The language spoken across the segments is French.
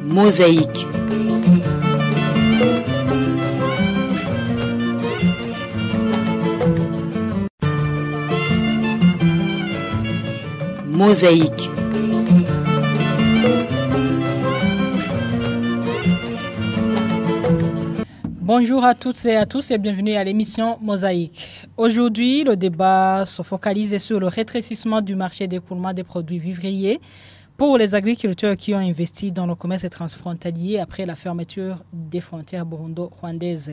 Mosaïque. Mosaïque. Bonjour à toutes et à tous et bienvenue à l'émission Mosaïque. Aujourd'hui, le débat se focalise sur le rétrécissement du marché d'écoulement des produits vivriers pour les agriculteurs qui ont investi dans le commerce transfrontalier après la fermeture des frontières burundo-rwandaises.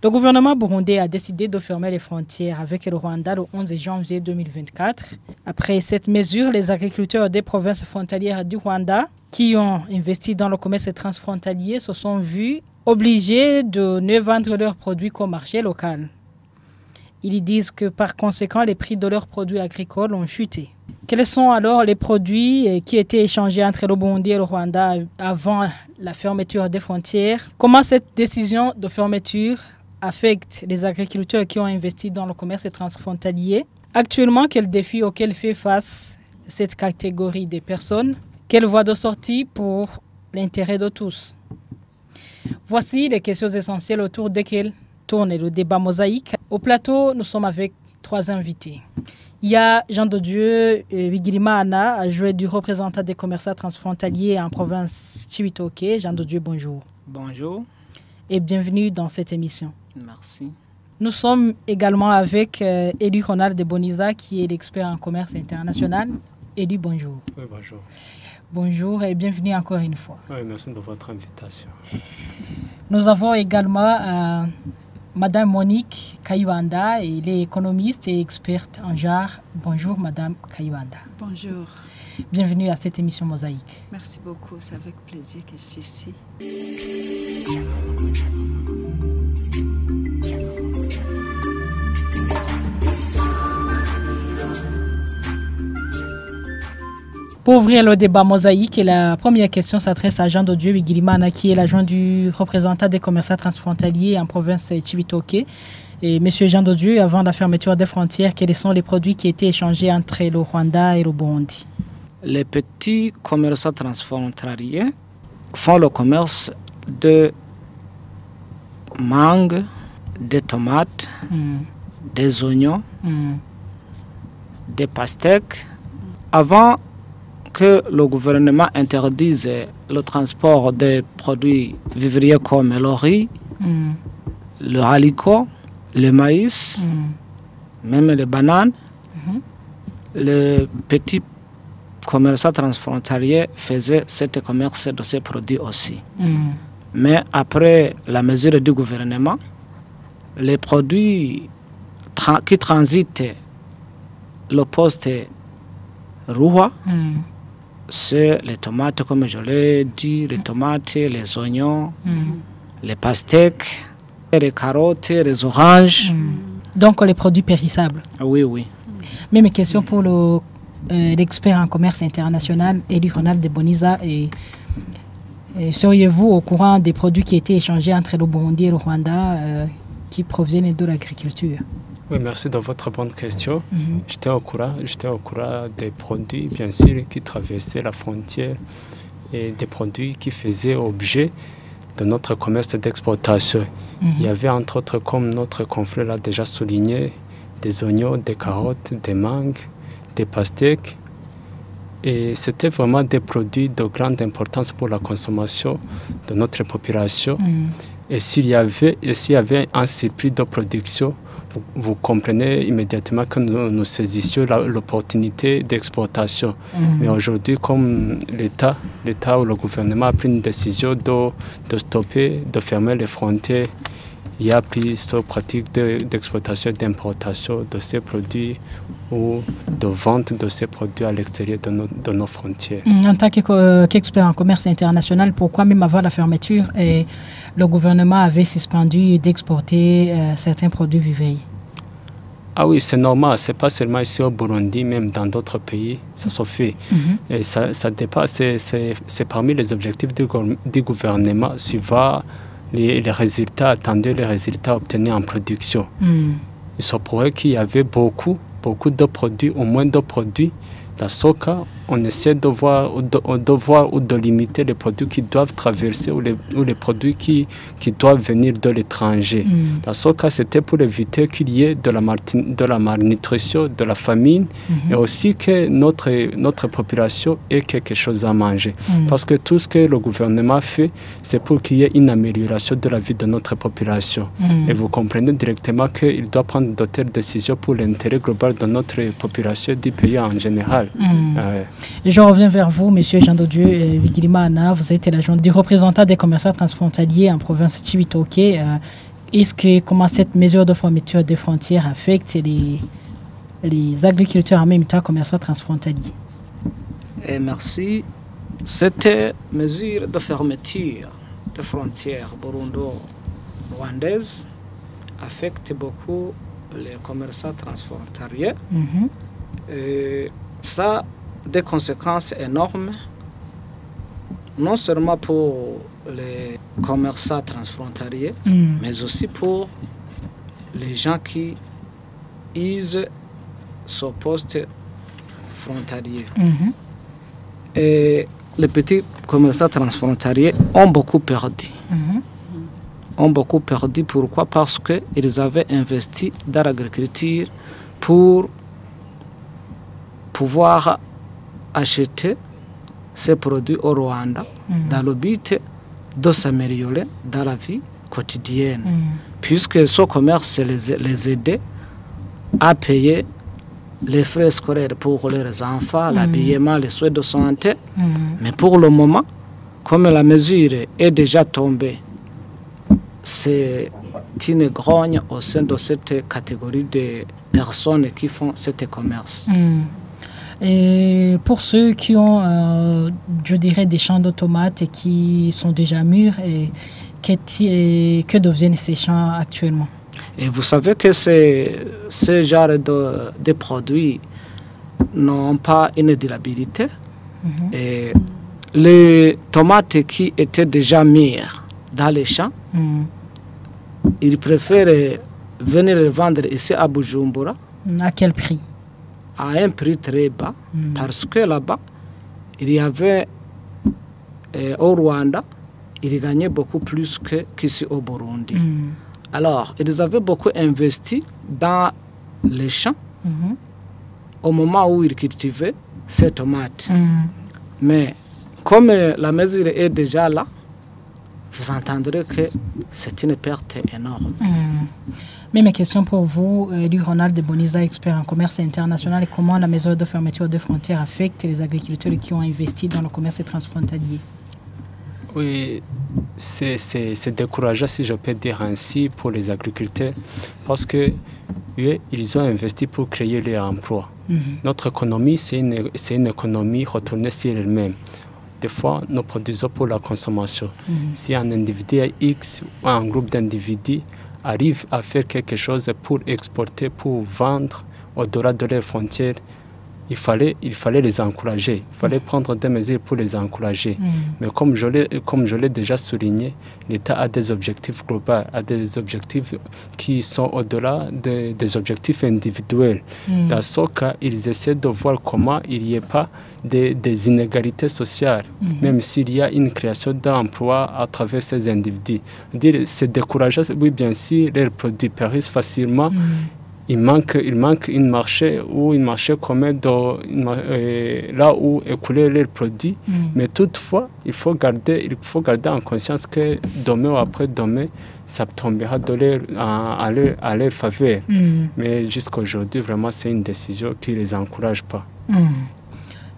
Le gouvernement burundais a décidé de fermer les frontières avec le Rwanda le 11 janvier 2024. Après cette mesure, les agriculteurs des provinces frontalières du Rwanda qui ont investi dans le commerce transfrontalier se sont vus obligés de ne vendre leurs produits qu'au marché local. Ils disent que par conséquent, les prix de leurs produits agricoles ont chuté. Quels sont alors les produits qui étaient échangés entre le Burundi et le Rwanda avant la fermeture des frontières? Comment cette décision de fermeture affecte les agriculteurs qui ont investi dans le commerce transfrontalier? Actuellement, quels défis auxquels fait face cette catégorie de personnes? Quelle voie de sortie pour l'intérêt de tous? Voici les questions essentielles autour desquelles tourne le débat Mosaïque. Au plateau, nous sommes avec trois invités. Il y a Jean de Dieu Bigirimana, adjoint du représentant des commerçants transfrontaliers en province Cibitoke. Jean de Dieu, bonjour. Bonjour. Et bienvenue dans cette émission. Merci. Nous sommes également avec Élie Ronald de Boniza, qui est l'expert en commerce international. Élie, bonjour. Oui, bonjour. Bonjour et bienvenue encore une fois. Oui, merci de votre invitation. Nous avons également Madame Monique Kayibanda, elle est économiste et experte en genre. Bonjour Madame Kayibanda. Bonjour. Bienvenue à cette émission Mosaïque. Merci beaucoup, c'est avec plaisir que je suis ici. Pour ouvrir le débat Mosaïque, la première question s'adresse à Jean de Dieu Bigirimana, qui est l'adjoint du représentant des commerçants transfrontaliers en province Cibitoke. Et Monsieur Jean de Dieu, avant la fermeture des frontières, quels sont les produits qui étaient échangés entre le Rwanda et le Burundi? Les petits commerçants transfrontaliers font le commerce de mangue, des tomates, des oignons, des pastèques. Avant que le gouvernement interdise le transport des produits vivriers comme le riz, le haricot, le maïs, même les bananes, les petits commerçants transfrontaliers faisaient ce commerce de ces produits aussi. Mais après la mesure du gouvernement, les produits qui transitent le poste Roua, c'est les tomates, comme je l'ai dit, les tomates, les oignons, les pastèques, les carottes, les oranges. Donc les produits périssables. Oui, oui. Mais mes questions pour l'expert en commerce international, Élie Ronald de Boniza. Seriez-vous au courant des produits qui étaient échangés entre le Burundi et le Rwanda qui proviennent de l'agriculture? Oui, merci de votre bonne question. J'étais au courant des produits, bien sûr, qui traversaient la frontière et des produits qui faisaient objet de notre commerce d'exportation. Il y avait entre autres, comme notre confrère l'a déjà souligné, des oignons, des carottes, des mangues, des pastèques. Et c'était vraiment des produits de grande importance pour la consommation de notre population. Et s'il y avait un surplus de production, vous comprenez immédiatement que nous saisissions l'opportunité d'exportation. Mais aujourd'hui, comme l'État ou le gouvernement a pris une décision de stopper, de fermer les frontières, il y a plus de pratiques d'exportation et d'importation de ces produits ou de vente de ces produits à l'extérieur de nos frontières. En tant qu'expert en commerce international, pourquoi même avant la fermeture, le gouvernement avait suspendu d'exporter certains produits vivriers? Ah oui, c'est normal. Ce n'est pas seulement ici au Burundi, même dans d'autres pays, ça se fait. Et ça dépasse, c'est parmi les objectifs du gouvernement, suivant les résultats attendus, les résultats obtenus en production. Il se pourrait qu'il y avait beaucoup de produits, au moins de produits, la soca on essaie de voir ou de limiter les produits qui doivent traverser ou les produits qui doivent venir de l'étranger. Dans ce cas, c'était pour éviter qu'il y ait de la malnutrition, de la famine, et aussi que notre population ait quelque chose à manger. Parce que tout ce que le gouvernement fait, c'est pour qu'il y ait une amélioration de la vie de notre population. Et vous comprenez directement qu'il doit prendre de telles décisions pour l'intérêt global de notre population et du pays en général. Je reviens vers vous, M. Jean de Dieu Bigirimana. Vous êtes l'agent du représentant des commerçants transfrontaliers en province de Cibitoke. Comment cette mesure de fermeture des frontières affecte les agriculteurs en même temps commerçants transfrontaliers? Merci. Cette mesure de fermeture des frontières burundo-rwandaises affecte beaucoup les commerçants transfrontaliers. Et ça a des conséquences énormes, non seulement pour les commerçants transfrontaliers, mais aussi pour les gens qui usent ce poste frontalier. Et les petits commerçants transfrontaliers ont beaucoup perdu. Pourquoi? Parce qu'ils avaient investi dans l'agriculture pour pouvoir acheter ces produits au Rwanda dans le but de s'améliorer dans la vie quotidienne. Puisque ce commerce les aidait à payer les frais scolaires pour leurs enfants, l'habillement, les soins de santé. Mais pour le moment, comme la mesure est déjà tombée, c'est une grogne au sein de cette catégorie de personnes qui font ce commerce. Et pour ceux qui ont, je dirais, des champs de tomates et qui sont déjà mûrs, que deviennent ces champs actuellement? Et vous savez que ce genre de produits n'ont pas une durabilité. Et les tomates qui étaient déjà mûres dans les champs, ils préfèrent venir les vendre ici à Bujumbura. À quel prix? À un prix très bas, parce que là-bas, il y avait au Rwanda, ils gagnaient beaucoup plus qu'ici au Burundi. Alors, ils avaient beaucoup investi dans les champs au moment où ils cultivaient ces tomates. Mais comme la mesure est déjà là, vous entendrez que c'est une perte énorme. Mais mes questions pour vous, Ronald de Boniza, expert en commerce international, et comment la mesure de fermeture des frontières affecte les agriculteurs qui ont investi dans le commerce transfrontalier? Oui, c'est décourageant, si je peux dire ainsi, pour les agriculteurs, parce que oui, ils ont investi pour créer les emplois. Notre économie, c'est une économie retournée sur elle-même. Des fois, nous produisons pour la consommation. Si un individu X ou un groupe d'individus arrive à faire quelque chose pour exporter, pour vendre au-delà de leurs frontières, il fallait les encourager. Il fallait prendre des mesures pour les encourager. Mais comme je l'ai déjà souligné, l'État a des objectifs globaux, a des objectifs qui sont au-delà des objectifs individuels. Dans ce cas, ils essaient de voir comment il n'y ait pas des inégalités sociales, même s'il y a une création d'emplois à travers ces individus. C'est décourageant, oui, bien sûr, leurs produits périssent facilement. Il manque un marché commun là où écouler leurs produits. Mais toutefois, il faut garder en conscience que demain ou après-demain, ça tombera à leur faveur. Mais jusqu'à aujourd'hui, vraiment, c'est une décision qui ne les encourage pas.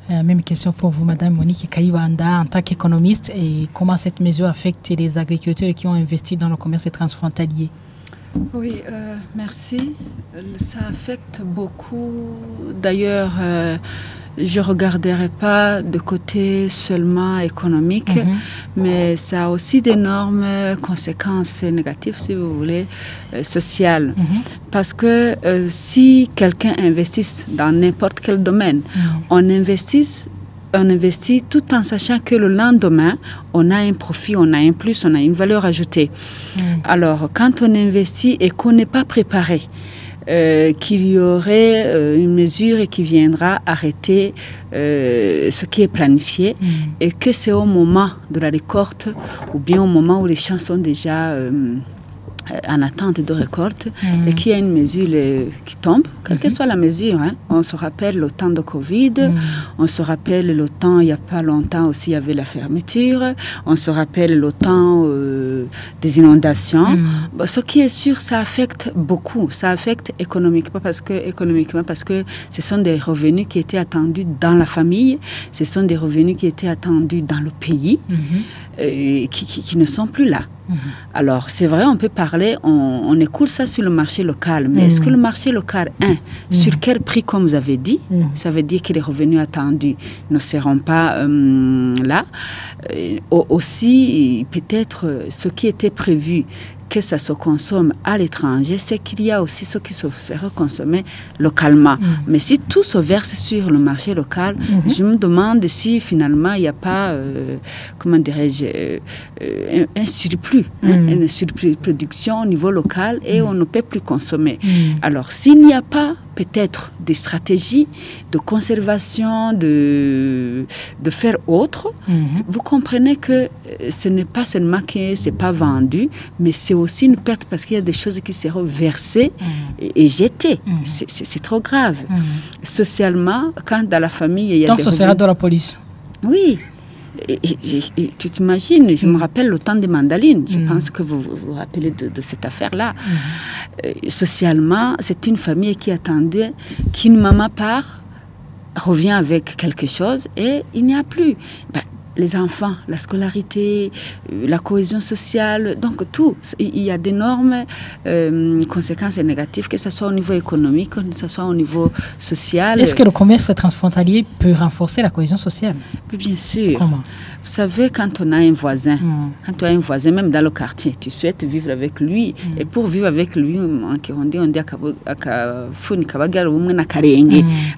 Même question pour vous, Madame Monique Kayibanda, en tant qu'économiste, et comment cette mesure affecte les agriculteurs qui ont investi dans le commerce transfrontalier? Oui, merci. Ça affecte beaucoup. D'ailleurs, je ne regarderai pas de côté seulement économique, mais ça a aussi d'énormes conséquences négatives, si vous voulez, sociales. Parce que si quelqu'un investit dans n'importe quel domaine, on investit tout en sachant que le lendemain, on a un profit, on a un plus, on a une valeur ajoutée. Alors, quand on investit et qu'on n'est pas préparé, qu'il y aurait une mesure qui viendra arrêter ce qui est planifié et que c'est au moment de la récolte ou bien au moment où les champs sont déjà en attente de récolte et qu'il y a une mesure qui tombe, quelle que soit la mesure. Hein. On se rappelle le temps de Covid, on se rappelle le temps, il n'y a pas longtemps aussi, il y avait la fermeture, on se rappelle le temps des inondations. Bon, ce qui est sûr, ça affecte beaucoup, ça affecte économiquement parce que ce sont des revenus qui étaient attendus dans la famille, ce sont des revenus qui étaient attendus dans le pays qui ne sont plus là. Alors, c'est vrai, on peut parler, on écoule ça sur le marché local, mais est-ce que le marché local, sur quel prix, comme vous avez dit, ça veut dire que les revenus attendus ne seront pas là. Aussi, peut-être, ce qui était prévu, que ça se consomme à l'étranger, c'est qu'il y a aussi ce qui se fera consommer localement. Mais si tout se verse sur le marché local, je me demande si finalement il n'y a pas, comment dirais-je, un surplus, une surproduction au niveau local et on ne peut plus consommer. Alors s'il n'y a pas peut-être des stratégies de conservation, de faire autre, vous comprenez que ce n'est pas seulement que ce n'est pas vendu, mais c'est aussi une perte parce qu'il y a des choses qui seront versées et jetées. C'est trop grave. Socialement, quand dans la famille, il y a donc ce sera de la police. Oui. Et tu t'imagines, je me rappelle le temps des mandalines. Je pense que vous vous rappelez de cette affaire-là. Socialement, c'est une famille qui attendait qu'une maman part, revient avec quelque chose et il n'y a plus. Les enfants, la scolarité, la cohésion sociale, donc tout. Il y a d'énormes conséquences négatives, que ce soit au niveau économique, que ce soit au niveau social. Est-ce que le commerce transfrontalier peut renforcer la cohésion sociale? Bien sûr. Comment? Vous savez, quand on a un voisin, même dans le quartier, tu souhaites vivre avec lui. Et pour vivre avec lui, on dit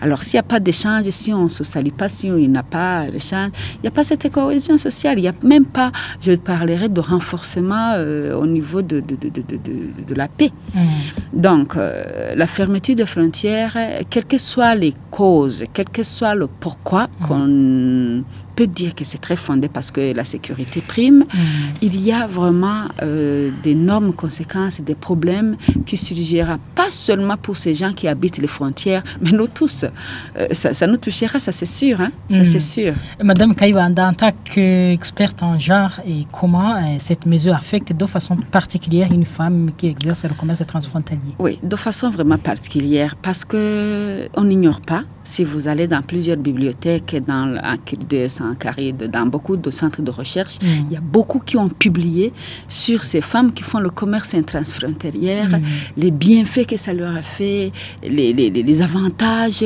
alors s'il n'y a pas d'échange, si on ne se salue pas, si il n'y a pas d'échange, il n'y a pas cette cohésion sociale. Il n'y a même pas, je parlerai de renforcement au niveau de la paix. Donc, la fermeture des frontières, quelles que soient les causes, quel que soit le pourquoi qu'on peut dire que c'est très fondé parce que la sécurité prime, il y a vraiment d'énormes conséquences, des problèmes qui surgiront, pas seulement pour ces gens qui habitent les frontières, mais nous tous. Ça nous touchera, ça c'est sûr. Hein? Ça c'est sûr. Madame Kayibanda, en tant qu'experte en genre, et comment cette mesure affecte de façon particulière une femme qui exerce le commerce transfrontalier? Oui, de façon vraiment particulière, parce qu'on n'ignore pas, si vous allez dans plusieurs bibliothèques, dans dans beaucoup de centres de recherche, il y a beaucoup qui ont publié sur ces femmes qui font le commerce transfrontalier, les bienfaits que ça leur a fait, les avantages,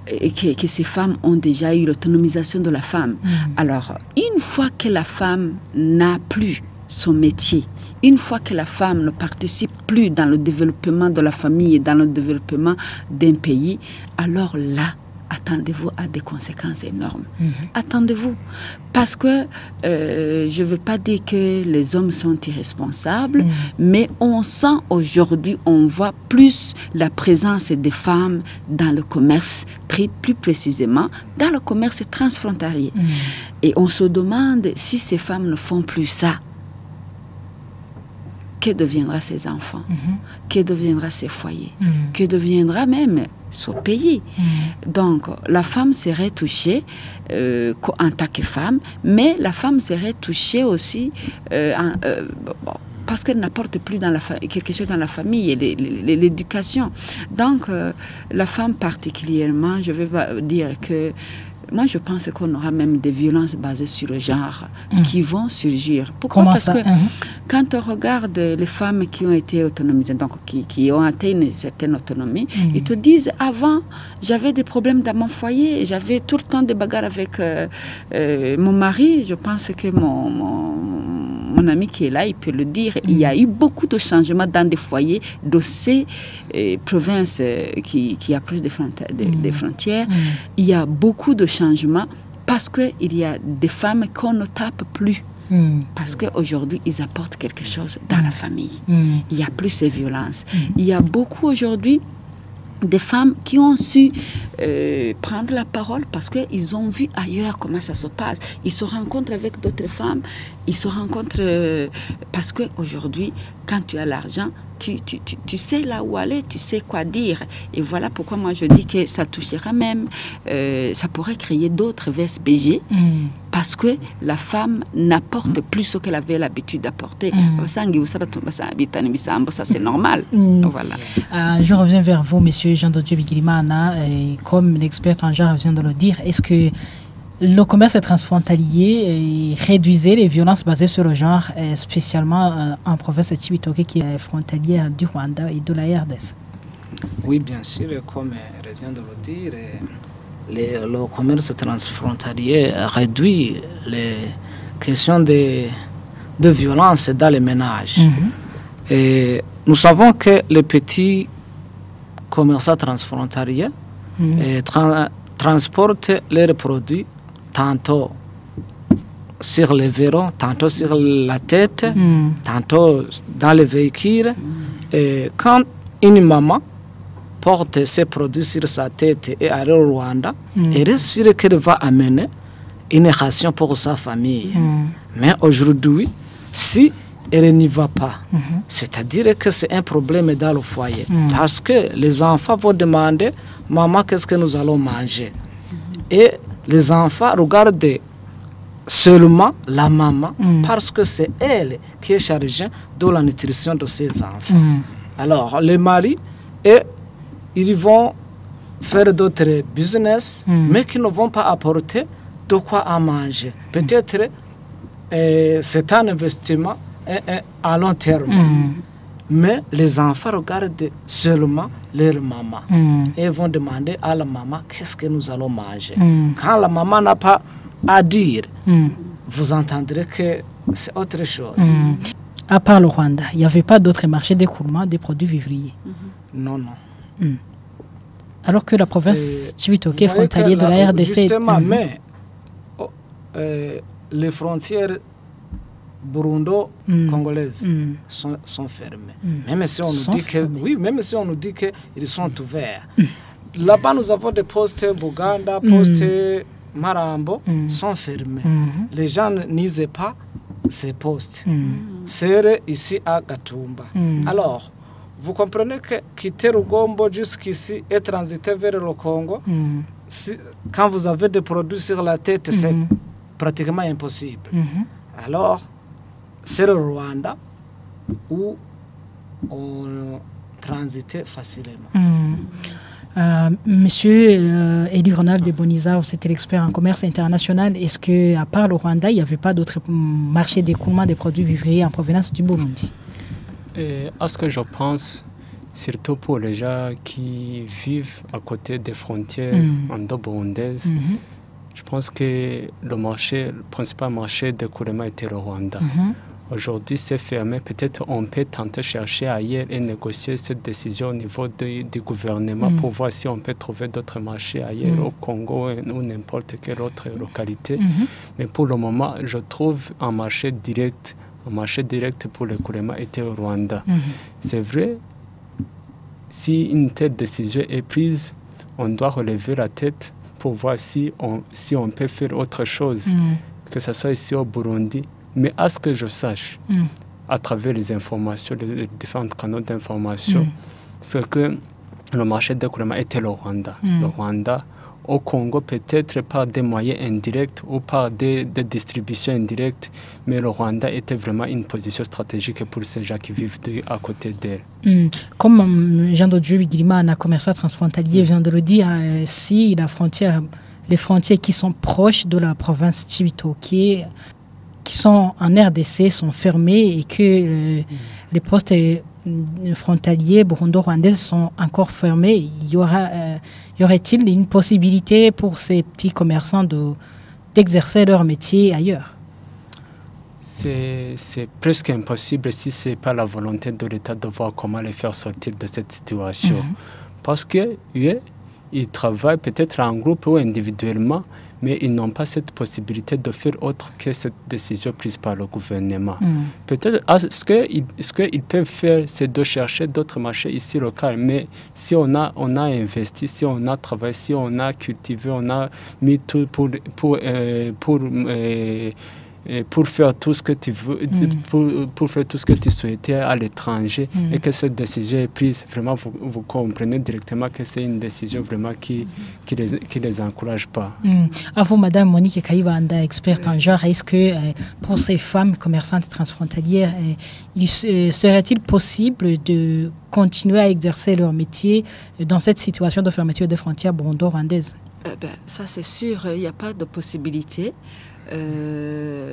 et que ces femmes ont déjà eu l'autonomisation de la femme. Alors, une fois que la femme n'a plus son métier, une fois que la femme ne participe plus dans le développement de la famille et dans le développement d'un pays, alors là, attendez-vous à des conséquences énormes. Attendez-vous. Parce que je ne veux pas dire que les hommes sont irresponsables, mais on sent aujourd'hui, on voit plus la présence des femmes dans le commerce, plus précisément dans le commerce transfrontalier. Et on se demande si ces femmes ne font plus ça. Que deviendra ces enfants? Que deviendra ces foyers? Que deviendra même ce pays? Donc, la femme serait touchée en tant que femme, mais la femme serait touchée aussi parce qu'elle n'apporte plus quelque chose dans la famille et l'éducation. Donc, la femme particulièrement, je vais dire que moi, je pense qu'on aura même des violences basées sur le genre qui vont surgir. Pourquoi? Parce que quand on regarde les femmes qui ont été autonomisées, donc qui ont atteint une certaine autonomie, ils te disent, avant, j'avais des problèmes dans mon foyer, j'avais tout le temps des bagarres avec mon mari. Je pense que mon ami qui est là, il peut le dire. Il y a eu beaucoup de changements dans des foyers de ces provinces qui approchent des frontières. Il y a beaucoup de changements parce qu'il y a des femmes qu'on ne tape plus. Parce qu'aujourd'hui, ils apportent quelque chose dans la famille. Il n'y a plus ces violences. Il y a beaucoup aujourd'hui des femmes qui ont su prendre la parole parce qu'ils ont vu ailleurs comment ça se passe. Ils se rencontrent avec d'autres femmes, ils se rencontrent parce qu'aujourd'hui, quand tu as l'argent, tu sais là où aller, tu sais quoi dire. Et voilà pourquoi moi je dis que ça touchera même, ça pourrait créer d'autres VSBG parce que la femme n'apporte plus ce qu'elle avait l'habitude d'apporter. Ça c'est normal. Voilà. Je reviens vers vous, monsieur Jean de Dieu Bigirimana, comme l'expert en genre vient de le dire. Est-ce que le commerce transfrontalier réduisait les violences basées sur le genre, spécialement en province de Cibitoke, qui est frontalière du Rwanda et de la RDC? Oui, bien sûr, comme vient de le dire, le commerce transfrontalier réduit les questions de violence dans les ménages. Et nous savons que les petits commerçants transfrontaliers transportent leurs produits tantôt sur les verrons, tantôt sur la tête, tantôt dans les véhicules. Et quand une maman porte ses produits sur sa tête et arrive au Rwanda, elle est sûre qu'elle va amener une ration pour sa famille. Mais aujourd'hui, si elle n'y va pas, c'est-à-dire que c'est un problème dans le foyer. Parce que les enfants vont demander, maman, qu'est-ce que nous allons manger? Et les enfants regardent seulement la maman parce que c'est elle qui est chargée de la nutrition de ses enfants. Alors, les maris, ils vont faire d'autres business, mais qui ne vont pas apporter de quoi à manger. Peut-être c'est un investissement à long terme. Mais les enfants regardent seulement leur maman et vont demander à la maman qu'est-ce que nous allons manger. Quand la maman n'a pas à dire, vous entendrez que c'est autre chose. À part le Rwanda, il n'y avait pas d'autres marchés d'écoulement des produits vivriers? Non, non. Alors que la province Cibitoke, frontalier de la RDC... Justement, mais les frontières burundo-congolaises sont fermées. Même si on nous dit que, oui, même si on nous dit qu'ils sont ouverts. Là-bas, nous avons des postes Buganda, postes Marambo, sont fermés. Les gens n'isent pas ces postes. C'est ici à Gatumba. Alors, vous comprenez que quitter Rugombo jusqu'ici et transiter vers le Congo, quand vous avez des produits sur la tête, c'est pratiquement impossible. Alors, c'est le Rwanda où on transitait facilement. Monsieur Eli Ronald de Boniza, vous êtes l'expert en commerce international. Est-ce qu'à part le Rwanda, il n'y avait pas d'autres marchés d'écoulement des produits vivriers en provenance du Burundi? À ce que je pense, surtout pour les gens qui vivent à côté des frontières indo-burundaises, je pense que le principal marché d'écoulement était le Rwanda. Aujourd'hui, c'est fermé. Peut-être on peut tenter de chercher ailleurs et négocier cette décision au niveau du gouvernement pour voir si on peut trouver d'autres marchés ailleurs, au Congo ou n'importe quelle autre localité. Mais pour le moment, je trouve un marché direct pour l'écoulement était au Rwanda. C'est vrai, si une telle décision est prise, on doit relever la tête pour voir si on peut faire autre chose, que ce soit ici au Burundi. Mais à ce que je sache, à travers les informations, les différents canaux d'information, c'est que le marché d'écoulement était le Rwanda. Le Rwanda, au Congo, peut-être par des moyens indirects ou par des distributions indirectes, mais le Rwanda était vraiment une position stratégique pour ces gens qui vivent à côté d'elle. Comme Jean de Dieu Bigirimana, un commerçant transfrontalier, vient de le dire, si les frontières qui sont proches de la province Cibitoke, qui sont en RDC, sont fermées et que les postes frontaliers burundo-rwandais sont encore fermés, y aurait-il une possibilité pour ces petits commerçants d'exercer leur métier ailleurs? C'est presque impossible si ce n'est pas la volonté de l'État de voir comment les faire sortir de cette situation. Parce qu'ils travaillent peut-être en groupe ou individuellement, mais ils n'ont pas cette possibilité de faire autre que cette décision prise par le gouvernement. Peut-être, ce qu'ils peuvent faire, c'est de chercher d'autres marchés ici locaux, mais si on a investi, si on a travaillé, si on a cultivé, on a mis tout pour faire tout ce que tu veux, pour faire tout ce que tu souhaitais à l'étranger, et que cette décision est prise, vraiment, vous comprenez directement que c'est une décision vraiment qui les encourage pas. À vous, Madame Monique Kayibanda, experte en genre, est-ce que pour ces femmes commerçantes transfrontalières, serait-il possible de continuer à exercer leur métier dans cette situation de fermeture des frontières burundo-rwandaises? Ça, c'est sûr, il n'y a pas de possibilité.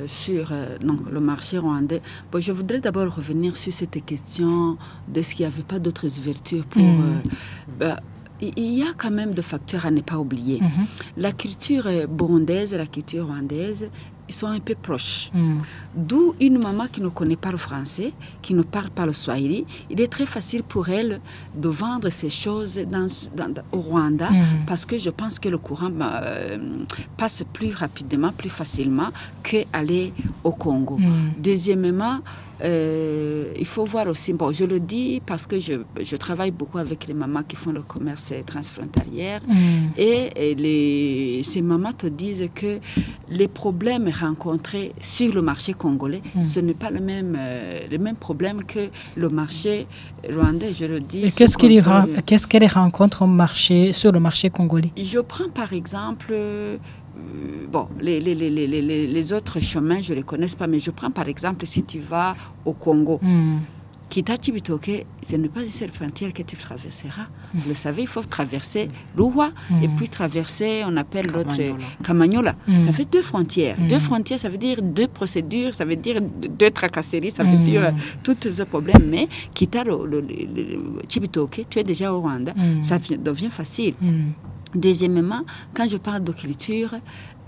Sur le marché rwandais. Bon, je voudrais d'abord revenir sur cette question de ce qu'il n'y avait pas d'autres ouvertures pour... il y a quand même des facteurs à ne pas oublier. La culture burundaise et la culture rwandaise, ils sont un peu proches. D'où une maman qui ne connaît pas le français, qui ne parle pas le swahili, il est très facile pour elle de vendre ces choses au Rwanda parce que je pense que le courant passe plus rapidement, plus facilement qu'aller au Congo. Deuxièmement, il faut voir aussi, bon, je le dis parce que je travaille beaucoup avec les mamans qui font le commerce transfrontalier et ces mamans te disent que les problèmes rencontrés sur le marché congolais, ce n'est pas le même problème que le marché rwandais, je le dis. Qu'est-ce qu'elles rencontrent sur le marché congolais? Je prends par exemple... bon, les autres chemins, je ne les connais pas, mais je prends par exemple, si tu vas au Congo, Kita-Chibitoke, ce n'est pas une seule frontière que tu traverseras. Vous le savez, il faut traverser Louwa et puis traverser, on appelle l'autre Kamanyola. Ça fait 2 frontières. 2 frontières, ça veut dire 2 procédures, ça veut dire 2 tracasseries, ça veut dire tous ces problèmes. Mais Kita-Chibitoke, tu es déjà au Rwanda, ça devient facile. Deuxièmement, quand je parle de culture,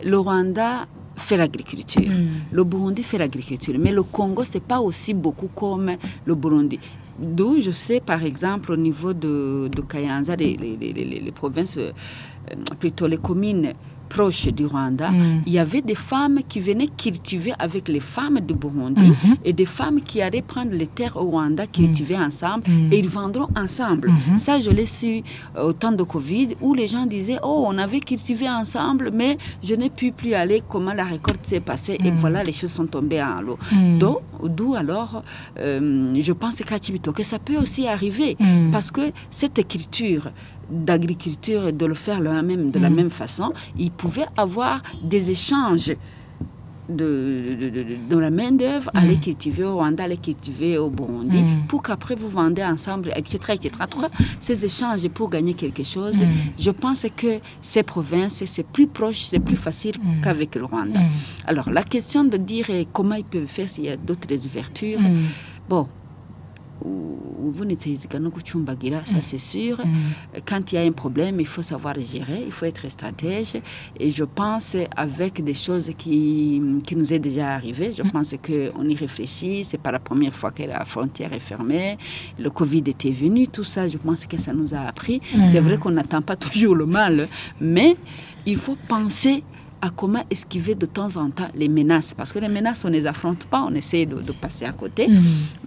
le Rwanda fait l'agriculture, le Burundi fait l'agriculture, mais le Congo, ce n'est pas aussi beaucoup comme le Burundi. D'où je sais, par exemple, au niveau de Kayanza, les provinces, plutôt les communes proches du Rwanda, il y avait des femmes qui venaient cultiver avec les femmes du Burundi et des femmes qui allaient prendre les terres au Rwanda, cultiver ensemble et ils vendront ensemble. Ça, je l'ai su au temps de Covid où les gens disaient « Oh, on avait cultivé ensemble, mais je n'ai pu plus aller, comment la récolte s'est passée ?» Et voilà, les choses sont tombées en l'eau. D'où alors, je pense que ça peut aussi arriver parce que cette écriture d'agriculture, de le faire de la même façon, ils pouvaient avoir des échanges de la main-d'œuvre, aller cultiver au Rwanda, aller cultiver au Burundi, pour qu'après vous vendez ensemble, etc., etc. En tout cas, ces échanges pour gagner quelque chose, je pense que ces provinces, c'est plus proche, c'est plus facile qu'avec le Rwanda. Alors, la question de dire comment ils peuvent faire s'il y a d'autres ouvertures, bon, vous n'êtes ça c'est sûr. Quand il y a un problème, il faut savoir gérer, il faut être stratège. Et je pense avec des choses qui nous est déjà arrivé, je pense qu'on y réfléchit. C'est pas la première fois que la frontière est fermée. Le Covid était venu, tout ça, je pense que ça nous a appris. C'est vrai qu'on n'attend pas toujours le mal, mais il faut penser à comment esquiver de temps en temps les menaces. Parce que les menaces, on ne les affronte pas, on essaie de passer à côté.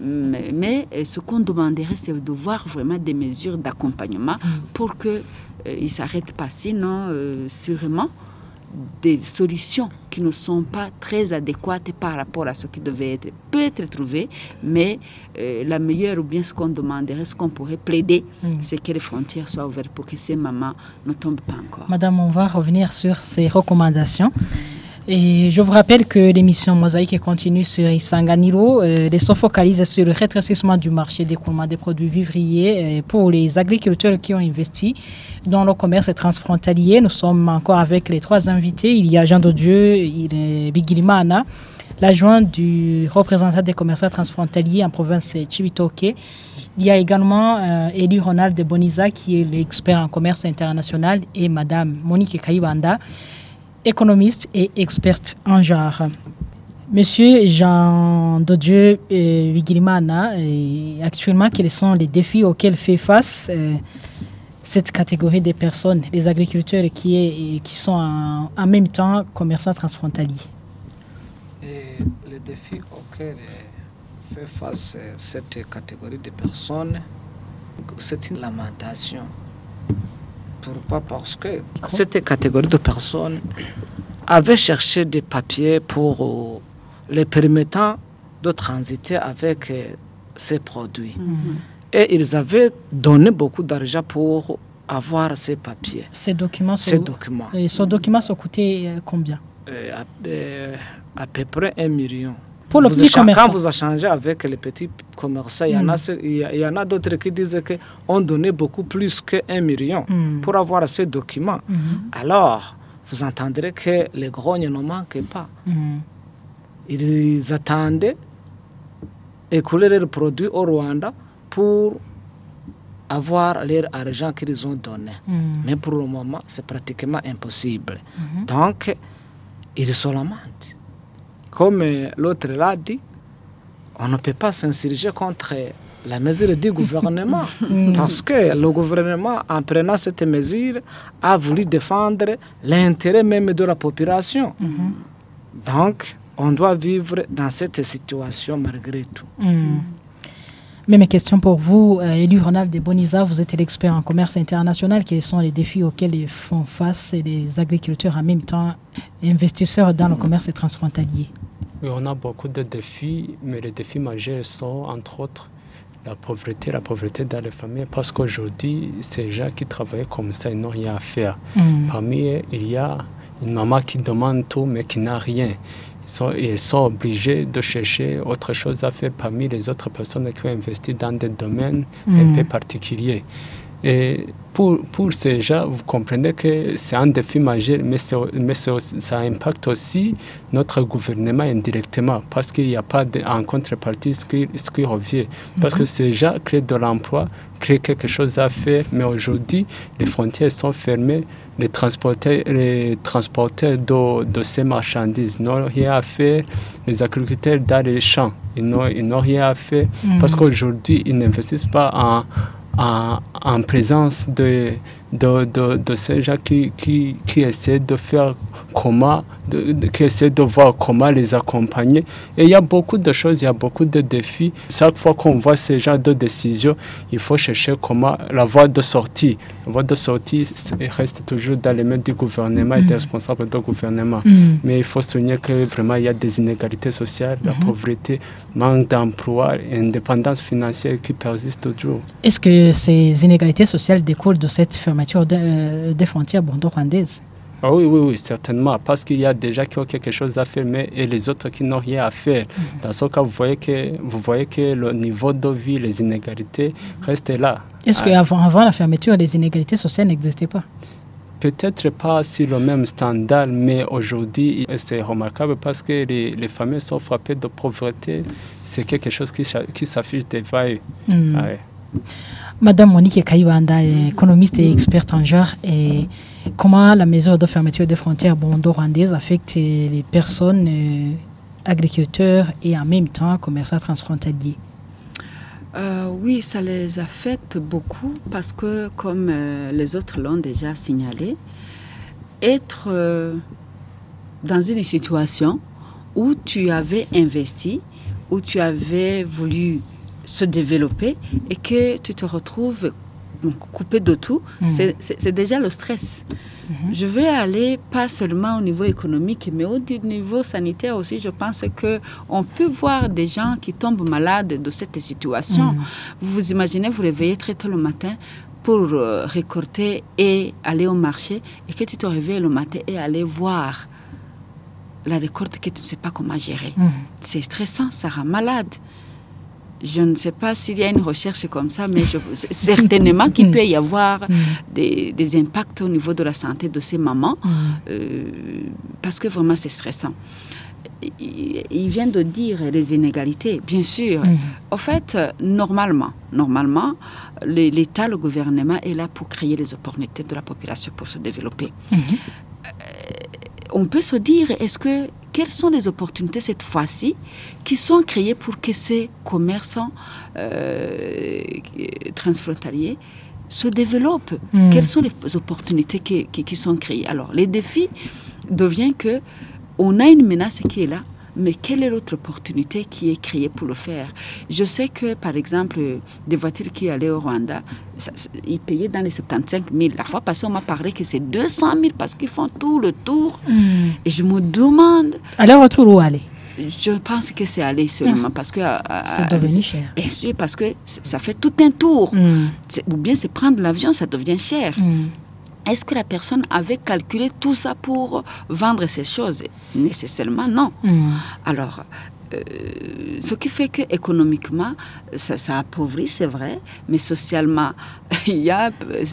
Mais ce qu'on demanderait, c'est de voir vraiment des mesures d'accompagnement pour qu'ils ne s'arrêtent pas. Sinon, sûrement, des solutions qui ne sont pas très adéquates par rapport à ce qui devait être, peut être trouvé, mais la meilleure, ou bien ce qu'on demanderait, ce qu'on pourrait plaider, c'est que les frontières soient ouvertes pour que ces mamans ne tombent pas encore. Madame, on va revenir sur ces recommandations. Et je vous rappelle que l'émission Mosaïque continue sur Isanganiro. Elle se focalise sur le rétrécissement du marché d'écoulement des produits vivriers pour les agriculteurs qui ont investi dans le commerce transfrontalier. Nous sommes encore avec les 3 invités. Il y a Jean Dodieu, il est Bigirimana, l'adjoint du représentant des commerçants transfrontaliers en province Chibitoke. Il y a également Eli Ronald de Boniza qui est l'expert en commerce international et Madame Monique Kayibanda, économiste et experte en genre. Monsieur Jean Dodieu Bigirimana, actuellement, quels sont les défis auxquels fait face cette catégorie de personnes, les agriculteurs qui sont en même temps commerçants transfrontaliers? Et le défi auquel fait face cette catégorie de personnes, c'est une lamentation. Pourquoi? Parce que cette catégorie de personnes avait cherché des papiers pour les permettant de transiter avec ces produits. Et ils avaient donné beaucoup d'argent pour avoir ces papiers. Ces documents. Et ces documents sont coûtés combien? À peu près 1 million. Pour le petit commerçant. Quand vous échangez avec les petits commerçants, il y en a d'autres qui disent qu'on donnait beaucoup plus que 1 million pour avoir ces documents. Alors, vous entendrez que les grognes ne manquent pas. Ils attendaient écouler leurs produits au Rwanda pour avoir leur argent qu'ils ont donné. Mais pour le moment, c'est pratiquement impossible. Donc, ils se lamentent. Comme l'autre l'a dit, on ne peut pas s'insurger contre la mesure du gouvernement. Parce que le gouvernement, en prenant cette mesure, a voulu défendre l'intérêt même de la population. Donc, on doit vivre dans cette situation malgré tout. Même question pour vous, Élie Ronald de Boniza, vous êtes l'expert en commerce international. Quels sont les défis auxquels font face les agriculteurs en même temps investisseurs dans le commerce transfrontalier? Oui, on a beaucoup de défis, mais les défis majeurs sont entre autres la pauvreté dans les familles, parce qu'aujourd'hui, ces gens qui travaillent comme ça, ils n'ont rien à faire. Parmi eux, il y a une maman qui demande tout, mais qui n'a rien. Ils sont obligés de chercher autre chose à faire parmi les autres personnes qui ont investi dans des domaines un peu particuliers. Et pour ces gens, vous comprenez que c'est un défi majeur, mais ça impacte aussi notre gouvernement indirectement, parce qu'il n'y a pas en contrepartie ce qui revient. Parce que ces gens créent de l'emploi, créent quelque chose à faire, mais aujourd'hui, les frontières sont fermées. Les transporteurs de ces marchandises n'ont rien à faire. Les agriculteurs dans les champs, ils n'ont rien à faire, parce qu'aujourd'hui, ils n'investissent pas en présence de ces gens qui essaient de faire qui essaient de voir comment les accompagner. Et il y a beaucoup de choses, il y a beaucoup de défis. Chaque fois qu'on voit ces genres de décisions, il faut chercher la voie de sortie. La voie de sortie reste toujours dans les mains du gouvernement et des responsables du gouvernement. Mais il faut souligner que vraiment il y a des inégalités sociales, la pauvreté, manque d'emploi, indépendance financière qui persiste toujours. Est-ce que ces inégalités sociales découlent de cette fermeture des frontières burndo-rwandaises? Ah oui, certainement, parce qu'il y a des gens qui ont quelque chose à faire, et les autres qui n'ont rien à faire. Dans ce cas, vous voyez que le niveau de vie, les inégalités restent là. Est-ce qu'avant la fermeture, les inégalités sociales n'existaient pas? Peut-être pas sur le même standard, mais aujourd'hui, c'est remarquable parce que les familles sont frappées de pauvreté. C'est quelque chose qui s'affiche devant eux. Madame Monique Kayibanda, économiste et experte en genre, et comment la mesure de fermeture des frontières burndo-rwandaises affecte les personnes agriculteurs et en même temps commerçants transfrontaliers? Oui, ça les affecte beaucoup parce que, comme les autres l'ont déjà signalé, être dans une situation où tu avais investi, où tu avais voulu se développer et que tu te retrouves coupé de tout, c'est déjà le stress. Je vais aller pas seulement au niveau économique, mais au niveau sanitaire aussi. Je pense qu'on peut voir des gens qui tombent malades de cette situation. Vous vous imaginez, vous réveillez très tôt le matin pour récolter et aller au marché, et que tu te réveilles le matin et aller voir la récolte que tu ne sais pas comment gérer. C'est stressant, ça rend malade. Je ne sais pas s'il y a une recherche comme ça, mais certainement qu'il peut y avoir des impacts au niveau de la santé de ces mamans, parce que vraiment c'est stressant. Il vient de dire les inégalités, bien sûr. En fait, normalement, l'État, le gouvernement est là pour créer les opportunités de la population pour se développer. On peut se dire, quelles sont les opportunités cette fois-ci qui sont créées pour que ces commerçants transfrontaliers se développent. Quelles sont les opportunités qui sont créées? Alors, les défis deviennent que on a une menace qui est là, mais quelle est l'autre opportunité qui est créée pour le faire? Je sais que, par exemple, des voitures qui allaient au Rwanda, ils payaient dans les 75 000. La fois passée, on m'a parlé que c'est 200 000 parce qu'ils font tout le tour. Et je me demande... Aller-retour ou aller? Je pense que c'est aller seulement parce que... c'est devenu cher. Bien sûr, parce que ça fait tout un tour. Ou bien c'est prendre l'avion, ça devient cher. Est-ce que la personne avait calculé tout ça pour vendre ces choses? Nécessairement, non. Alors, ce qui fait qu'économiquement, ça appauvrit, c'est vrai, mais socialement, il y a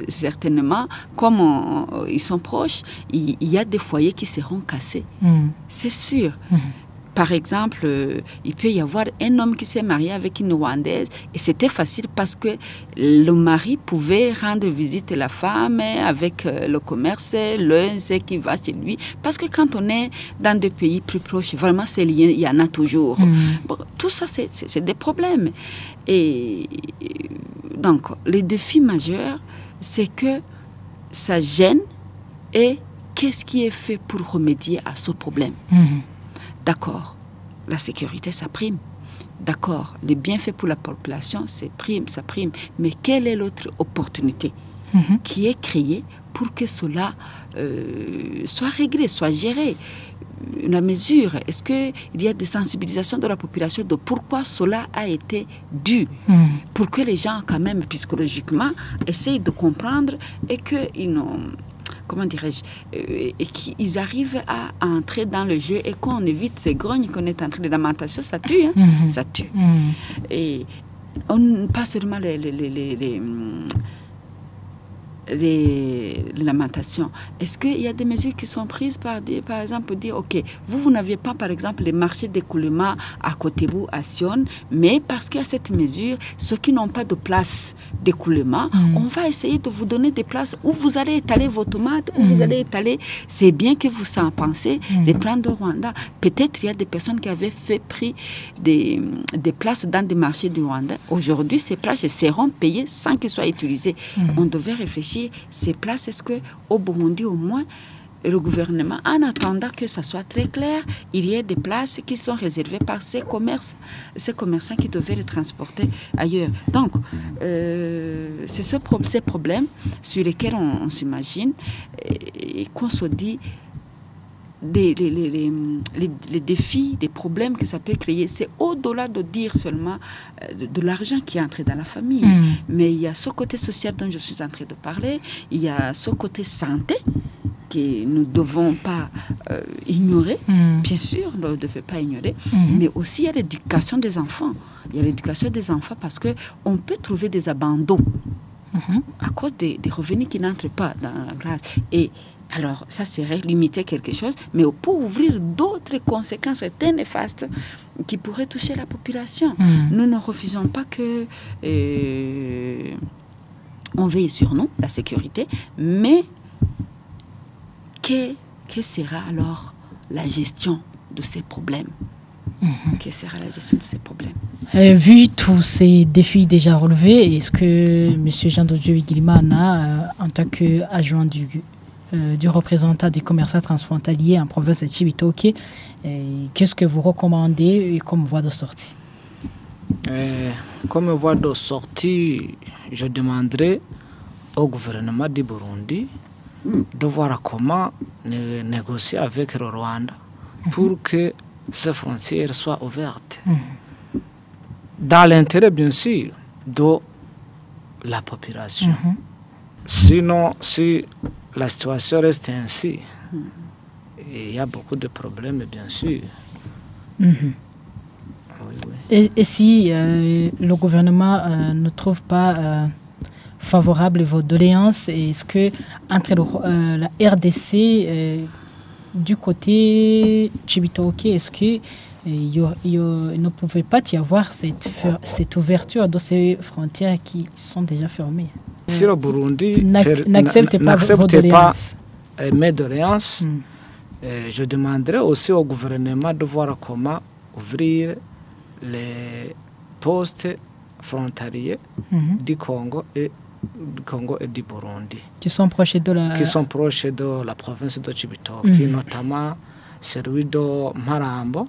certainement, comme ils sont proches, il y a des foyers qui seront cassés. C'est sûr. Par exemple, il peut y avoir un homme qui s'est marié avec une Rwandaise et c'était facile parce que le mari pouvait rendre visite à la femme avec le commerce, l'un sait qui va chez lui. Parce que quand on est dans des pays plus proches, vraiment ces liens, il y en a toujours. Bon, tout ça, c'est des problèmes. Et donc, les défis majeurs, c'est que ça gêne et qu'est-ce qui est fait pour remédier à ce problème? D'accord, la sécurité, ça prime. D'accord, les bienfaits pour la population, ça prime. Mais quelle est l'autre opportunité qui est créée pour que cela soit réglé, soit géré? La mesure, est-ce qu'il y a des sensibilisations de la population de pourquoi cela a été dû? Pour que les gens, quand même, psychologiquement, essayent de comprendre et qu'ils n'ont... comment dirais-je, et qu'ils arrivent à entrer dans le jeu et qu'on évite ces grognes qu'on est en train de lamentation, ça tue, hein? Ça tue. Et pas seulement les lamentations. Est-ce qu'il y a des mesures qui sont prises par exemple, dire, ok, vous n'aviez pas, par exemple, les marchés d'écoulement à côté de vous, à Sion, mais parce qu'il y a cette mesure, ceux qui n'ont pas de place d'écoulement, on va essayer de vous donner des places où vous allez étaler vos tomates, où vous allez étaler, c'est bien que vous en pensez, les plans de Rwanda. Peut-être il y a des personnes qui avaient pris des places dans des marchés du Rwanda. Aujourd'hui, ces places seront payées sans qu'elles soient utilisées. On devait réfléchir, ces places, est-ce qu'au Burundi, au moins, le gouvernement, en attendant que ça soit très clair, il y a des places qui sont réservées par ces commerçants qui devaient les transporter ailleurs. Donc, c'est ces problèmes sur lesquels on s'imagine et qu'on se dit les défis, les problèmes que ça peut créer, c'est au-delà de dire seulement de l'argent qui est entré dans la famille. Mais il y a ce côté social dont je suis en train de parler, il y a ce côté santé que nous ne devons pas ignorer, bien sûr, on ne devait pas ignorer, mais aussi il y a l'éducation des enfants. Il y a l'éducation des enfants parce qu'on peut trouver des abandons à cause des revenus qui n'entrent pas dans la classe. Et alors, ça serait limiter quelque chose, mais pour ouvrir d'autres conséquences très néfastes qui pourraient toucher la population. Nous ne refusons pas que on veille sur nous, la sécurité, mais que sera alors la gestion de ces problèmes? Quelle sera la gestion de ces problèmes? Vu tous ces défis déjà relevés, est-ce que M. Jean de Dieu Gilimana, en tant qu'adjoint du représentant des commerçants transfrontaliers en province de Cibitoke, qu'est-ce que vous recommandez comme voie de sortie? Comme voie de sortie, je demanderai au gouvernement du Burundi de voir comment négocier avec le Rwanda pour que ces frontières soient ouvertes. Dans l'intérêt, bien sûr, de la population. Sinon, si la situation reste ainsi, il y a beaucoup de problèmes, bien sûr. Et si le gouvernement ne trouve pas favorable vos doléances, est-ce que entre la RDC du côté Cibitoke, est-ce que il ne pouvait pas y avoir cette ouverture de ces frontières qui sont déjà fermées? Si le Burundi n'accepte pas mes doléances, je demanderai aussi au gouvernement de voir comment ouvrir les postes frontaliers du Congo et Congo et du Burundi. Qui sont proches de la province de Cibitoke, notamment celui de Marambo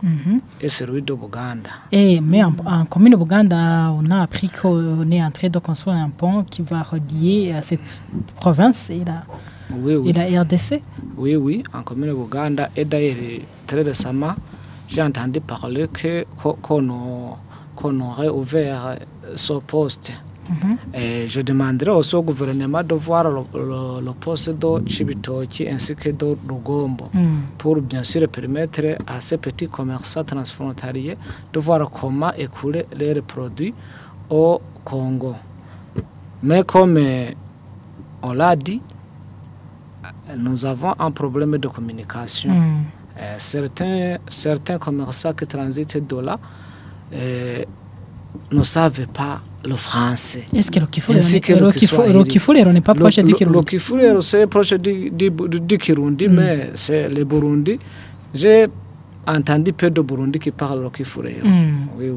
et celui de Buganda. Mais en commune de Buganda, on a appris qu'on est en train de construire un pont qui va relier cette province et la RDC. Oui, en commune de Buganda. Et d'ailleurs, très récemment, j'ai entendu parler qu'on aurait ouvert ce poste. Et je demanderai aussi au gouvernement de voir le poste de Cibitoke ainsi que de Rugombo pour bien sûr permettre à ces petits commerçants transfrontaliers de voir comment écouler leurs produits au Congo. Mais comme on l'a dit, nous avons un problème de communication. Certains commerçants qui transitent de là ne savent pas le français. Est-ce que le Kifulero n'est pas proche du Kirundi? Le Kifulero, c'est proche du Kirundi, mais c'est le Burundi. J'ai entendu peu de Burundi qui parlent le Kifulero. Oui.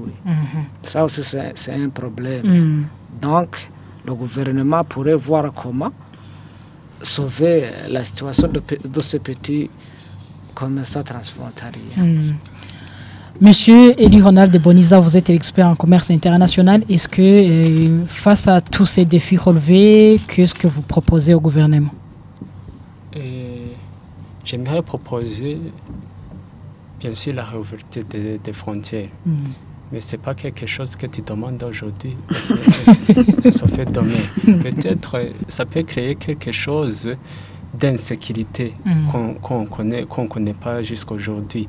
Ça aussi, c'est un problème. Donc, le gouvernement pourrait voir comment sauver la situation de ces petits commerçants transfrontaliers. Monsieur Eli Ronald de Boniza, vous êtes expert en commerce international. Est-ce que face à tous ces défis relevés, qu'est-ce que vous proposez au gouvernement? J'aimerais proposer, bien sûr, la réouverture des frontières. Mais ce n'est pas quelque chose que tu demandes aujourd'hui. Ça se fait demain. Peut-être ça peut créer quelque chose d'insécurité qu'on connaît pas jusqu'à aujourd'hui.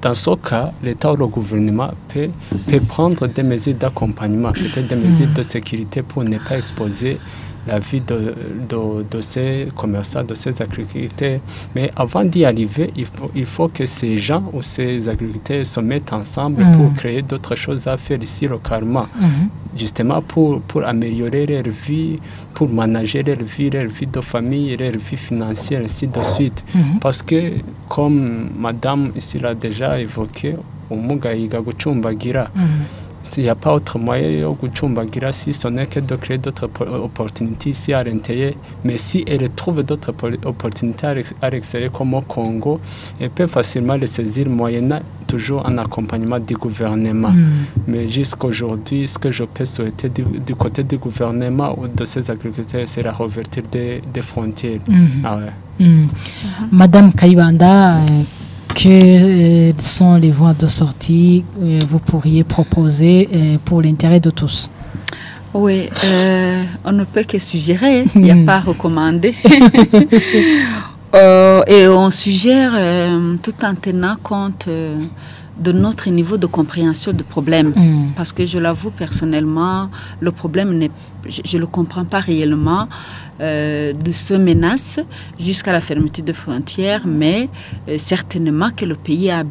Dans ce cas, l'État ou le gouvernement peut prendre des mesures d'accompagnement, peut-être des mesures de sécurité pour ne pas exposer la vie de ces commerçants, de ces agriculteurs. Mais avant d'y arriver, il faut que ces gens ou ces agriculteurs se mettent ensemble pour créer d'autres choses à faire ici localement, justement pour améliorer leur vie, pour manager leur vie de famille, leur vie financière, ainsi de suite. Parce que, comme Madame ici l'a déjà évoqué, umugayiga gucumbagira. S'il n'y a pas autre moyen de gucumbagira, si ce n'est que de créer d'autres opportunités ici à l'intérieur, mais si elle trouve d'autres opportunités à l'extérieur comme au Congo, elle peut facilement les saisir moyennant toujours un accompagnement du gouvernement. Mais jusqu'à aujourd'hui, ce que je peux souhaiter du côté du gouvernement ou de ces agriculteurs, c'est la réouverture des frontières. Madame Kayibanda, quelles sont les voies de sortie que vous pourriez proposer pour l'intérêt de tous? Oui, on ne peut que suggérer, il n'y a pas à recommander. Et on suggère tout en tenant compte de notre niveau de compréhension du problème. Parce que je l'avoue personnellement, le problème, je ne le comprends pas réellement de ce menace jusqu'à la fermeture des frontières, mais certainement que le pays a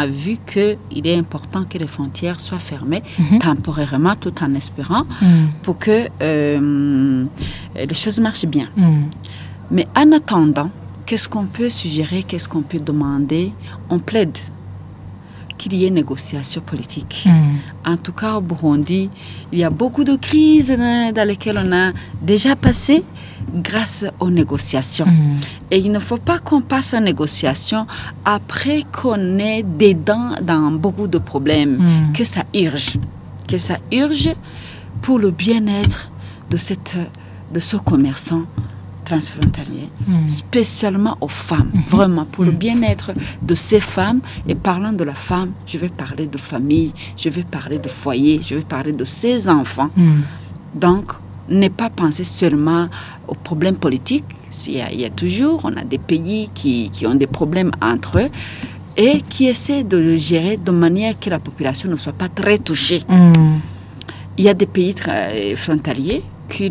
vu qu'il est important que les frontières soient fermées temporairement, tout en espérant, pour que les choses marchent bien. Mais en attendant, qu'est-ce qu'on peut suggérer, qu'est-ce qu'on peut demander? On plaide qu'il y ait négociation politique. En tout cas, au Burundi, il y a beaucoup de crises dans lesquelles on a déjà passé grâce aux négociations. Et il ne faut pas qu'on passe en négociation après qu'on est dedans dans beaucoup de problèmes, que ça urge pour le bien-être de ce commerçant transfrontalier, spécialement aux femmes, vraiment pour le bien-être de ces femmes. Et parlant de la femme, je vais parler de famille, je vais parler de foyer, je vais parler de ses enfants. Donc, ne pas penser seulement aux problèmes politiques. Il y a toujours, on a des pays qui ont des problèmes entre eux et qui essaient de le gérer de manière que la population ne soit pas très touchée. Il y a des pays frontaliers qui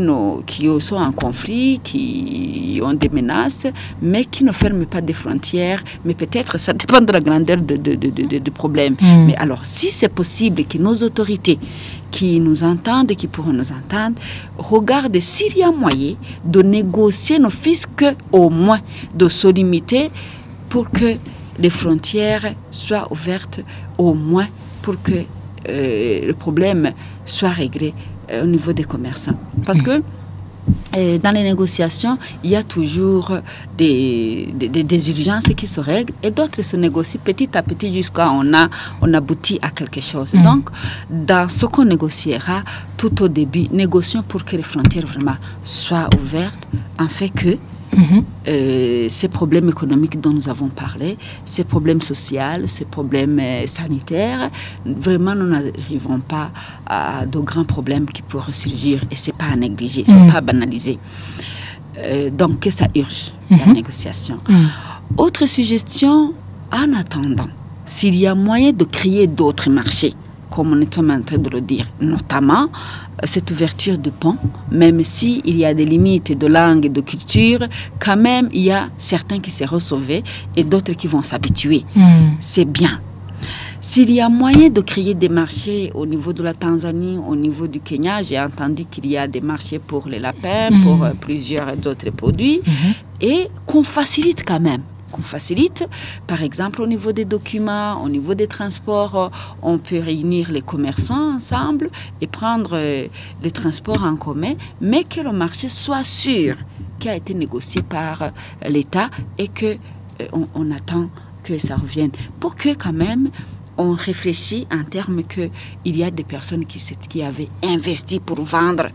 sont en conflit, qui ont des menaces, mais qui ne ferment pas des frontières. Mais peut-être, ça dépend de la grandeur du problème. Mais alors, si c'est possible que nos autorités qui nous entendent et qui pourront nous entendre, regardent s'il y a moyen de négocier, ne fût-ce qu'au moins de se limiter pour que les frontières soient ouvertes, au moins pour que le problème soit réglé au niveau des commerçants. Parce que dans les négociations, il y a toujours des urgences qui se règlent et d'autres se négocient petit à petit jusqu'à on aboutit à quelque chose. Donc, dans ce qu'on négociera tout au début, négocions pour que les frontières vraiment soient ouvertes, en fait que ces problèmes économiques dont nous avons parlé, ces problèmes sociaux, ces problèmes sanitaires, vraiment nous n'arrivons pas à de grands problèmes qui pourraient surgir et ce n'est pas à négliger, ce n'est pas à banaliser. Donc que ça urge, la négociation. Autre suggestion, en attendant, s'il y a moyen de créer d'autres marchés, comme on est en train de le dire, notamment cette ouverture de pont, même s'il y a des limites de langue et de culture, quand même, il y a certains qui se sauvés et d'autres qui vont s'habituer. C'est bien. S'il y a moyen de créer des marchés au niveau de la Tanzanie, au niveau du Kenya, j'ai entendu qu'il y a des marchés pour les lapins, pour plusieurs autres produits, et qu'on facilite quand même. Qu'on facilite, par exemple au niveau des documents, au niveau des transports, on peut réunir les commerçants ensemble et prendre les transports en commun, mais que le marché soit sûr qui a été négocié par l'État et que on attend que ça revienne pour que quand même on réfléchit en termes qu'il y a des personnes qui avaient investi pour vendre.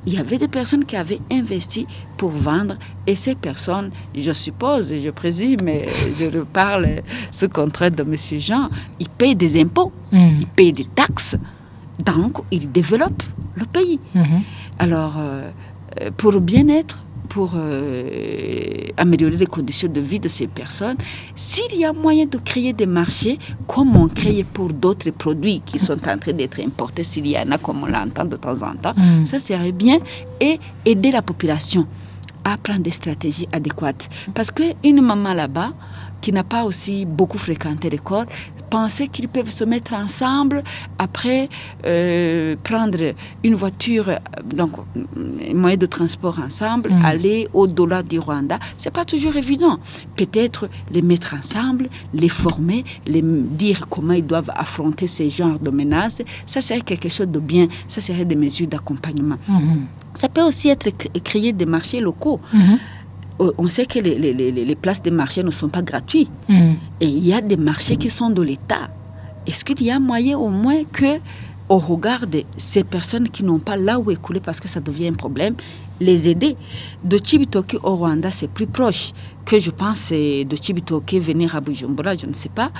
Il y avait des personnes qui avaient investi pour vendre et ces personnes, je suppose, je présume, je reparle sous contrat de M. Jean, ils payent des impôts, ils payent des taxes, donc ils développent le pays. Alors, pour le bien-être, pour améliorer les conditions de vie de ces personnes, s'il y a moyen de créer des marchés comme on crée pour d'autres produits qui sont en train d'être importés, s'il y en a comme on l'entend de temps en temps, ça serait bien et aider la population à prendre des stratégies adéquates. Parce qu'une maman là-bas, qui n'a pas aussi beaucoup fréquenté l'école, penser qu'ils peuvent se mettre ensemble, après prendre une voiture, donc un moyen de transport ensemble, aller au-delà du Rwanda. Ce n'est pas toujours évident. Peut-être les mettre ensemble, les former, les dire comment ils doivent affronter ces genres de menaces. Ça serait quelque chose de bien. Ça serait des mesures d'accompagnement. Ça peut aussi être créer des marchés locaux. On sait que les places des marchés ne sont pas gratuites. Et il y a des marchés qui sont de l'État. Est-ce qu'il y a moyen au moins qu'on regarde ces personnes qui n'ont pas là où écouler parce que ça devient un problème, les aider? De Cibitoke au Rwanda, c'est plus proche que je pense de Cibitoke venir à Bujumbura, je ne sais pas.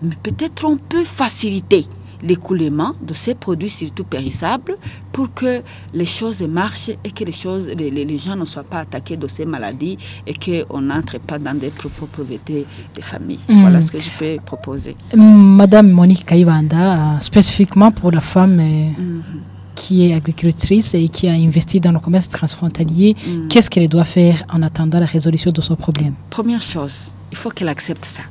Mais peut-être on peut faciliter l'écoulement de ces produits surtout périssables pour que les choses marchent et que les gens ne soient pas attaqués de ces maladies et qu'on n'entre pas dans des pauvretés des familles. Voilà ce que je peux proposer. Madame Monique Kayibanda, spécifiquement pour la femme qui est agricultrice et qui a investi dans le commerce transfrontalier, qu'est-ce qu'elle doit faire en attendant la résolution de son problème? Première chose, il faut qu'elle accepte ça.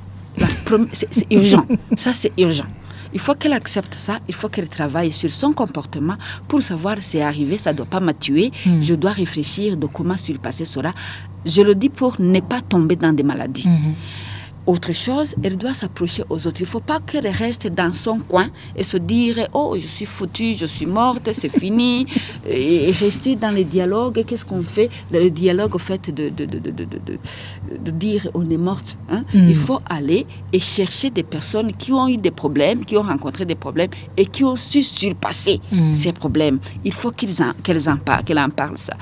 C'est urgent. Ça, c'est urgent. Il faut qu'elle accepte ça, il faut qu'elle travaille sur son comportement pour savoir c'est arrivé, ça ne doit pas me tuer, je dois réfléchir de comment surpasser cela. Je le dis pour ne pas tomber dans des maladies. Autre chose, elle doit s'approcher aux autres. Il ne faut pas qu'elle reste dans son coin et se dire « Oh, je suis foutue, je suis morte, c'est fini ». Et rester dans les dialogues. Qu'est-ce qu'on fait? Le dialogue, au fait, de dire « On est morte hein? ». Il faut aller et chercher des personnes qui ont eu des problèmes, qui ont rencontré des problèmes et qui ont su surpasser ces problèmes. Il faut qu'elle en parle, ça.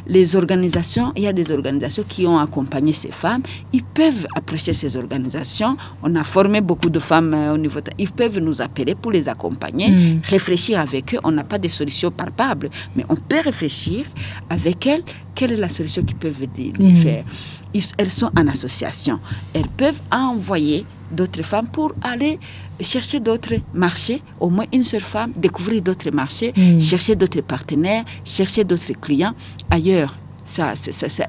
Les organisations, il y a des organisations qui ont accompagné ces femmes. Ils peuvent approcher ces organisations. On a formé beaucoup de femmes au niveau... Ils peuvent nous appeler pour les accompagner, réfléchir avec eux. On n'a pas de solution palpable, mais on peut réfléchir avec elles. Quelle est la solution qu'ils peuvent faire? Elles sont en association. Elles peuvent envoyer d'autres femmes pour aller chercher d'autres marchés, au moins une seule femme, découvrir d'autres marchés, chercher d'autres partenaires, chercher d'autres clients ailleurs. Ça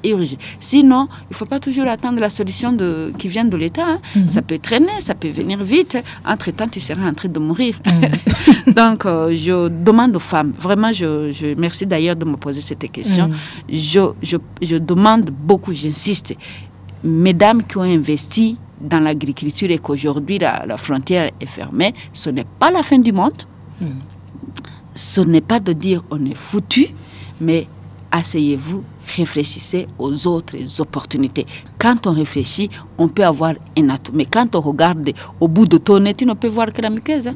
urge. Sinon, il ne faut pas toujours attendre la solution qui vient de l'État. Ça peut traîner, ça peut venir vite. Entre-temps, tu seras en train de mourir. Donc, je demande aux femmes, vraiment, je merci d'ailleurs de me poser cette question. Je demande beaucoup, j'insiste, mesdames qui ont investi dans l'agriculture et qu'aujourd'hui la frontière est fermée, ce n'est pas la fin du monde. Ce n'est pas de dire on est foutu, mais asseyez-vous, réfléchissez aux autres opportunités. Quand on réfléchit, on peut avoir un atout. Mais quand on regarde au bout de ton nez, tu ne peux voir que la muqueuse.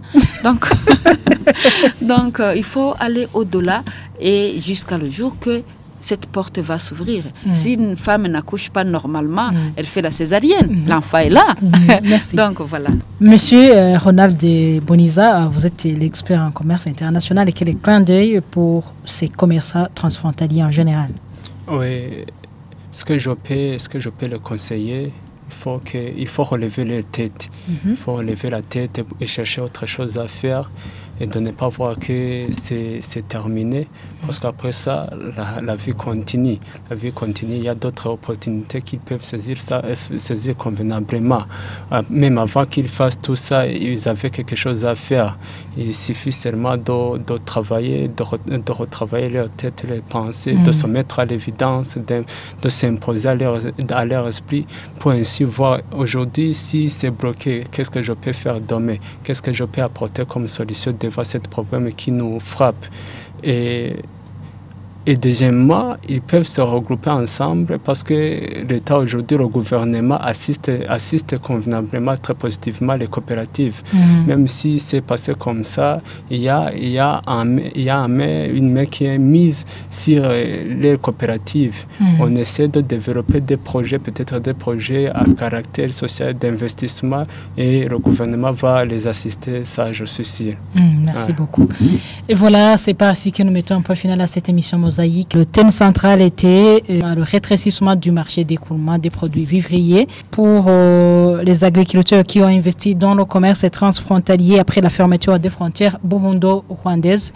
Donc, il faut aller au-delà et jusqu'à le jour que cette porte va s'ouvrir. Si une femme n'accouche pas normalement, elle fait la césarienne. L'enfant est là. Merci. Donc, voilà. Monsieur Ronald de Boniza, vous êtes l'expert en commerce international et quel est le clin d'œil pour ces commerçants transfrontaliers en général? Oui, ce que je peux le conseiller, il faut relever la tête. Il faut relever la tête et chercher autre chose à faire et de ne pas voir que c'est terminé. Parce qu'après ça, la vie continue. La vie continue. Il y a d'autres opportunités qu'ils peuvent saisir convenablement. Même avant qu'ils fassent tout ça, ils avaient quelque chose à faire. Il suffit seulement de travailler, de retravailler leur tête, leurs pensées, de se mettre à l'évidence, de s'imposer à leur esprit pour ainsi voir aujourd'hui si c'est bloqué, qu'est-ce que je peux faire demain, qu'est-ce que je peux apporter comme solution devant ce problème qui nous frappe. Et deuxièmement, ils peuvent se regrouper ensemble parce que l'État aujourd'hui, le gouvernement assiste convenablement, très positivement les coopératives. Même si c'est passé comme ça, il y a une main qui est mise sur les coopératives. On essaie de développer des projets, peut-être des projets à caractère social d'investissement et le gouvernement va les assister, ça je suis sûr. Merci beaucoup. Et voilà, c'est pas ainsi que nous mettons un point final à cette émission Mosaïque. Le thème central était le rétrécissement du marché d'écoulement des produits vivriers pour les agriculteurs qui ont investi dans le commerce transfrontalier après la fermeture des frontières burundo-rwandaises.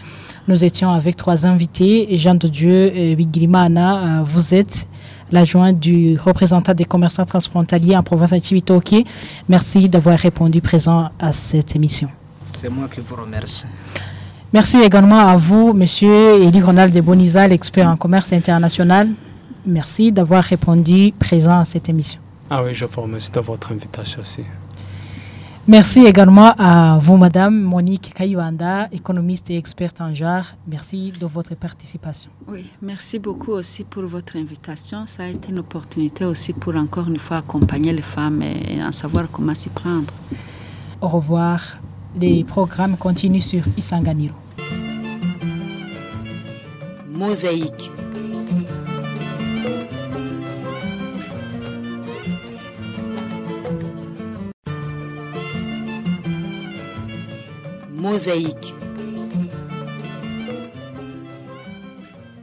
Nous étions avec 3 invités. Jean de Dieu Bigirimana, vous êtes l'adjoint du représentant des commerçants transfrontaliers en province de Cibitoke. Merci d'avoir répondu présent à cette émission. C'est moi qui vous remercie. Merci également à vous, Monsieur Eli Ronald de Boniza, l'expert en commerce international. Merci d'avoir répondu présent à cette émission. Ah oui, je vous remercie de votre invitation aussi. Merci également à vous, Madame Monique Kayuanda, économiste et experte en genre. Merci de votre participation. Oui, merci beaucoup aussi pour votre invitation. Ça a été une opportunité aussi pour encore une fois accompagner les femmes et en savoir comment s'y prendre. Au revoir. Les programmes continuent sur Isanganiro. Mosaïque. Mosaïque.